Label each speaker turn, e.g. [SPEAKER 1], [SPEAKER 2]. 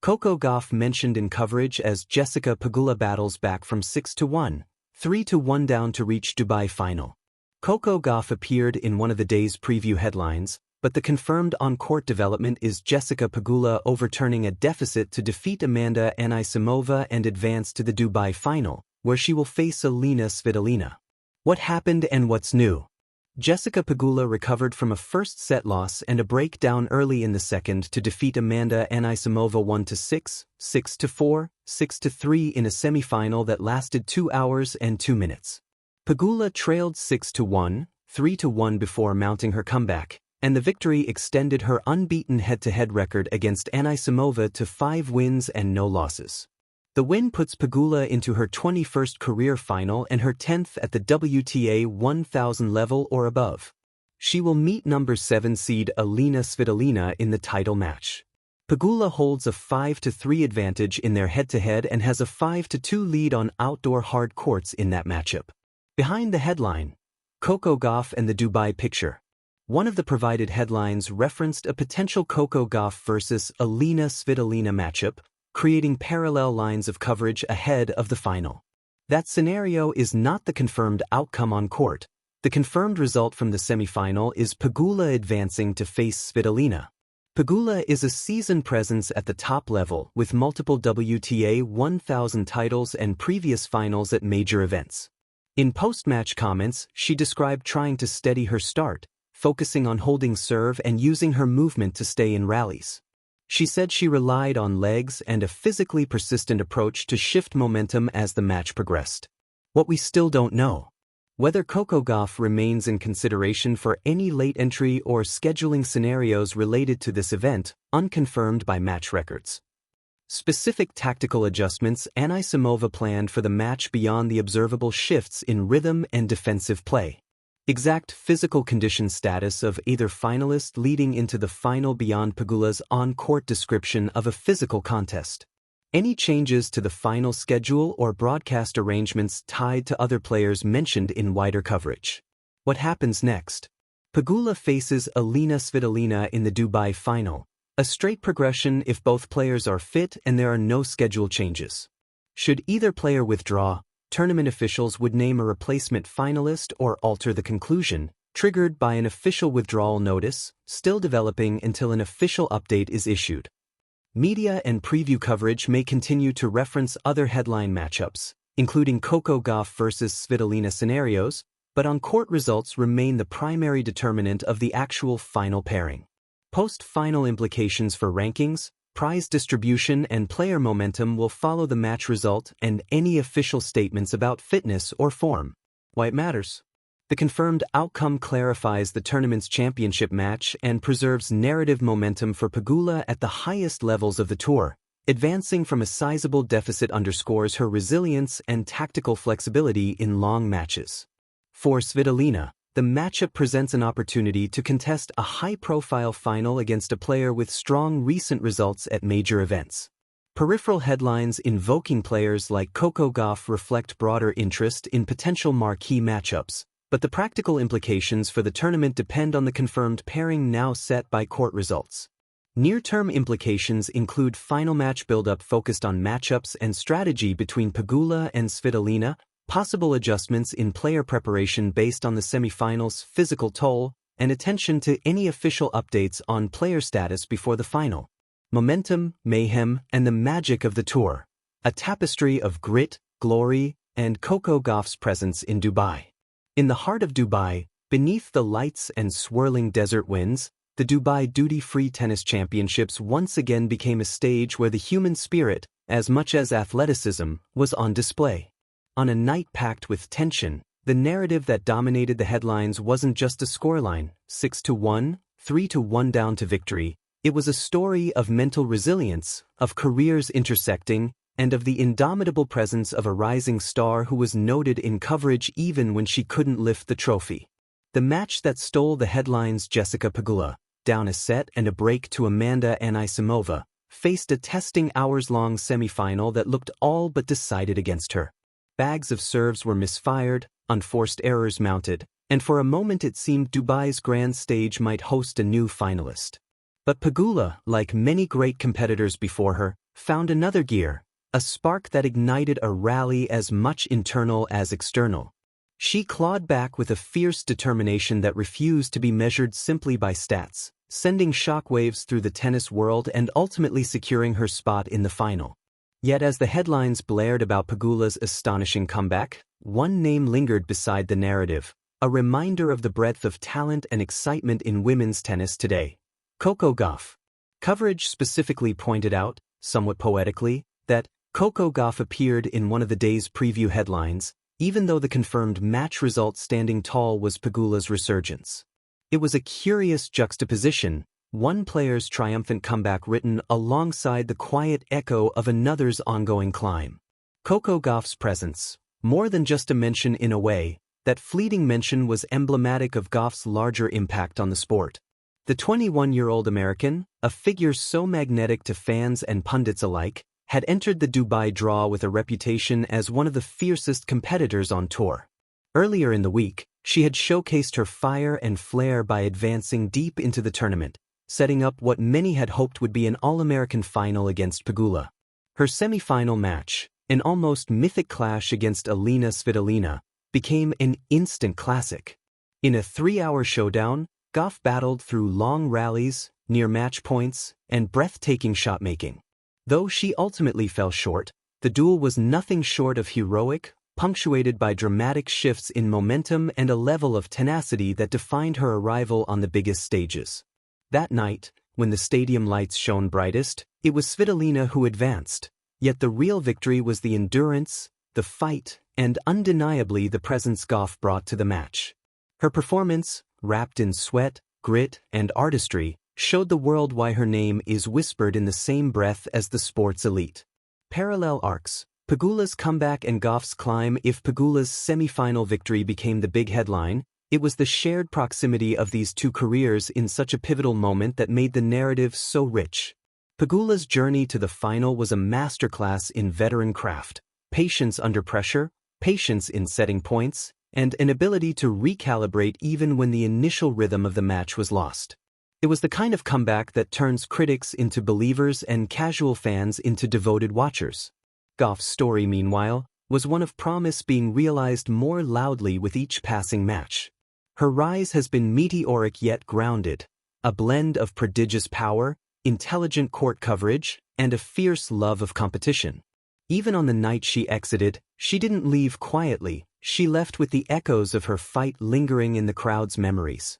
[SPEAKER 1] Coco Gauff mentioned in coverage as Jessica Pegula battles back from 6-1, 3-1 down to reach Dubai final. Coco Gauff appeared in one of the day's preview headlines, but the confirmed on-court development is Jessica Pegula overturning a deficit to defeat Amanda Anisimova and advance to the Dubai final, where she will face Alina Svitolina. What happened and what's new? Jessica Pegula recovered from a first-set loss and a breakdown early in the second to defeat Amanda Anisimova 1-6, 6-4, 6-3 in a semifinal that lasted 2 hours and 2 minutes. Pegula trailed 6-1, 3-1 before mounting her comeback, and the victory extended her unbeaten head-to-head record against Anisimova to 5 wins and no losses. The win puts Pegula into her 21st career final and her 10th at the WTA 1000 level or above. She will meet number 7 seed Alina Svitolina in the title match. Pegula holds a 5-3 advantage in their head-to-head and has a 5-2 lead on outdoor hard courts in that matchup. Behind the headline, Coco Gauff and the Dubai picture. One of the provided headlines referenced a potential Coco Gauff versus Alina Svitolina matchup, creating parallel lines of coverage ahead of the final. That scenario is not the confirmed outcome on court. The confirmed result from the semifinal is Pegula advancing to face Svitolina. Pegula is a seasoned presence at the top level with multiple WTA 1000 titles and previous finals at major events. In post-match comments, she described trying to steady her start, focusing on holding serve and using her movement to stay in rallies. She said she relied on legs and a physically persistent approach to shift momentum as the match progressed. What we still don't know: whether Coco Gauff remains in consideration for any late entry or scheduling scenarios related to this event, unconfirmed by match records. Specific tactical adjustments Anisimova planned for the match beyond the observable shifts in rhythm and defensive play. Exact physical condition status of either finalist leading into the final beyond Pegula's on-court description of a physical contest. Any changes to the final schedule or broadcast arrangements tied to other players mentioned in wider coverage. What happens next? Pegula faces Alina Svitolina in the Dubai final, a straight progression if both players are fit and there are no schedule changes. Should either player withdraw, tournament officials would name a replacement finalist or alter the conclusion, triggered by an official withdrawal notice, still developing until an official update is issued. Media and preview coverage may continue to reference other headline matchups, including Coco Gauff versus Svitolina scenarios, but on-court results remain the primary determinant of the actual final pairing. Post-final implications for rankings, prize distribution and player momentum will follow the match result and any official statements about fitness or form. Why it matters? The confirmed outcome clarifies the tournament's championship match and preserves narrative momentum for Pegula at the highest levels of the tour. Advancing from a sizable deficit underscores her resilience and tactical flexibility in long matches. For Svitolina, the matchup presents an opportunity to contest a high-profile final against a player with strong recent results at major events. Peripheral headlines invoking players like Coco Gauff reflect broader interest in potential marquee matchups, but the practical implications for the tournament depend on the confirmed pairing now set by court results. Near-term implications include final match build-up focused on matchups and strategy between Pegula and Svitolina, possible adjustments in player preparation based on the semifinal's physical toll, and attention to any official updates on player status before the final. Momentum, mayhem, and the magic of the tour. A tapestry of grit, glory, and Coco Gauff's presence in Dubai. In the heart of Dubai, beneath the lights and swirling desert winds, the Dubai Duty-Free Tennis Championships once again became a stage where the human spirit, as much as athleticism, was on display. On a night packed with tension, the narrative that dominated the headlines wasn't just a scoreline, 6-1, 3-1 down to victory. It was a story of mental resilience, of careers intersecting, and of the indomitable presence of a rising star who was noted in coverage even when she couldn't lift the trophy. The match that stole the headlines, Jessica Pegula, down a set and a break to Amanda Anisimova, faced a testing hours-long semifinal that looked all but decided against her. Bags of serves were misfired, unforced errors mounted, and for a moment it seemed Dubai's grand stage might host a new finalist. But Pegula, like many great competitors before her, found another gear, a spark that ignited a rally as much internal as external. She clawed back with a fierce determination that refused to be measured simply by stats, sending shockwaves through the tennis world and ultimately securing her spot in the final. Yet as the headlines blared about Pegula's astonishing comeback, one name lingered beside the narrative, a reminder of the breadth of talent and excitement in women's tennis today: Coco Gauff. Coverage specifically pointed out, somewhat poetically, that Coco Gauff appeared in one of the day's preview headlines, even though the confirmed match result standing tall was Pegula's resurgence. It was a curious juxtaposition, one player's triumphant comeback written alongside the quiet echo of another's ongoing climb. Coco Gauff's presence, more than just a mention in a way, that fleeting mention was emblematic of Gauff's larger impact on the sport. The 21-year-old American, a figure so magnetic to fans and pundits alike, had entered the Dubai draw with a reputation as one of the fiercest competitors on tour. Earlier in the week, she had showcased her fire and flair by advancing deep into the tournament, setting up what many had hoped would be an All-American final against Pegula. Her semi-final match, an almost mythic clash against Alina Svitolina, became an instant classic. In a 3-hour showdown, Gauff battled through long rallies, near match points, and breathtaking shot-making. Though she ultimately fell short, the duel was nothing short of heroic, punctuated by dramatic shifts in momentum and a level of tenacity that defined her arrival on the biggest stages. That night, when the stadium lights shone brightest, it was Svitolina who advanced, yet the real victory was the endurance, the fight, and undeniably the presence Gauff brought to the match. Her performance, wrapped in sweat, grit, and artistry, showed the world why her name is whispered in the same breath as the sport's elite. Parallel arcs: Pegula's comeback and Gauff's climb. If Pegula's semi-final victory became the big headline, it was the shared proximity of these two careers in such a pivotal moment that made the narrative so rich. Pegula's journey to the final was a masterclass in veteran craft, patience under pressure, patience in setting points, and an ability to recalibrate even when the initial rhythm of the match was lost. It was the kind of comeback that turns critics into believers and casual fans into devoted watchers. Gauff's story, meanwhile, was one of promise being realized more loudly with each passing match. Her rise has been meteoric yet grounded, a blend of prodigious power, intelligent court coverage, and a fierce love of competition. Even on the night she exited, she didn't leave quietly. She left with the echoes of her fight lingering in the crowd's memories.